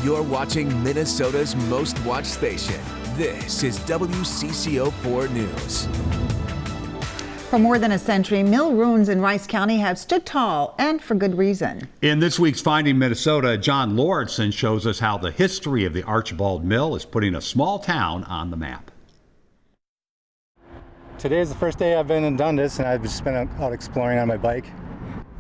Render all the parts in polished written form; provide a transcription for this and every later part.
You're watching Minnesota's most watched station. This is WCCO 4 News. For more than a century, mill ruins in Rice County have stood tall, and for good reason. In this week's Finding Minnesota, John Lauritsen shows us how the history of the Archibald Mill is putting a small town on the map. Today is the first day I've been in Dundas, and I've just been out exploring on my bike.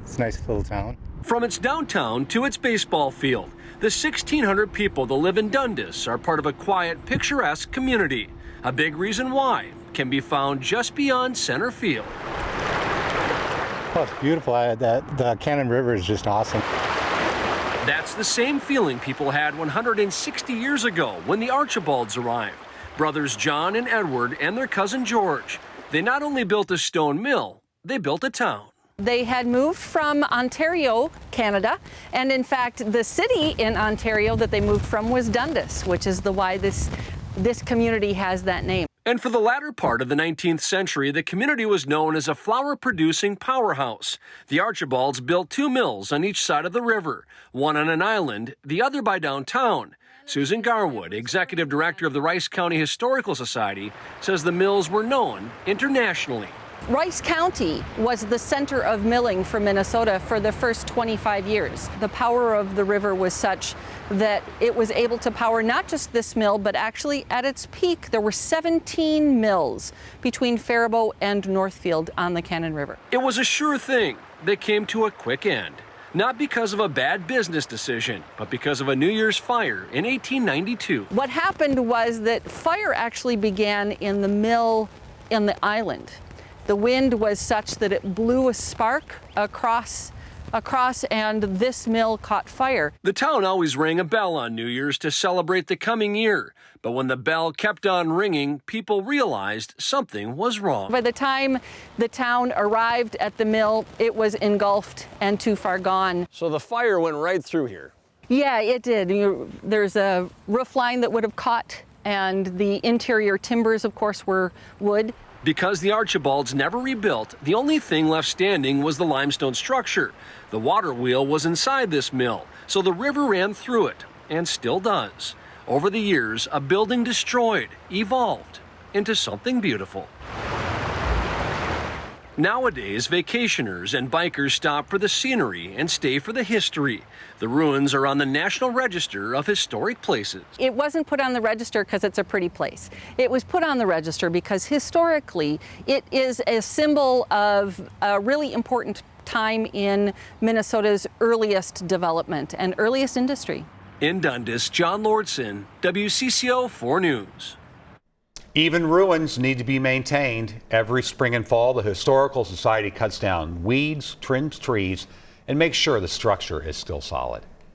It's a nice little town. From its downtown to its baseball field, the 1,600 people that live in Dundas are part of a quiet, picturesque community. A big reason why can be found just beyond center field. Oh, it's beautiful. The Cannon River is just awesome. That's the same feeling people had 160 years ago when the Archibalds arrived. Brothers John and Edward and their cousin George. They not only built a stone mill, they built a town. They had moved from Ontario, Canada, and in fact, the city in Ontario that they moved from was Dundas, which is why this community has that name. And for the latter part of the 19th century, the community was known as a flour-producing powerhouse. The Archibalds built 2 mills on each side of the river, one on an island, the other by downtown. Susan Garwood, executive director of the Rice County Historical Society, says the mills were known internationally. Rice County was the center of milling for Minnesota for the first 25 years. The power of the river was such that it was able to power not just this mill, but actually at its peak, there were 17 mills between Faribault and Northfield on the Cannon River. It was a sure thing that came to a quick end. Not because of a bad business decision, but because of a New Year's fire in 1892. What happened was that fire actually began in the mill in the island. The wind was such that it blew a spark across and this mill caught fire. The town always rang a bell on New Year's to celebrate the coming year. But when the bell kept on ringing, people realized something was wrong. By the time the town arrived at the mill, it was engulfed and too far gone. So the fire went right through here. Yeah, it did. There's a roof line that would have caught, and the interior timbers, of course, were wood. Because the Archibalds never rebuilt, the only thing left standing was the limestone structure. The water wheel was inside this mill, so the river ran through it, and still does. Over the years, a building destroyed evolved into something beautiful. Nowadays, vacationers and bikers stop for the scenery and stay for the history. The ruins are on the National Register of Historic Places. It wasn't put on the register because it's a pretty place. It was put on the register because historically it is a symbol of a really important time in Minnesota's earliest development and earliest industry. In Dundas, John Lauritsen, WCCO 4 News. Even ruins need to be maintained. Every spring and fall, the Historical Society cuts down weeds, trims trees, and makes sure the structure is still solid.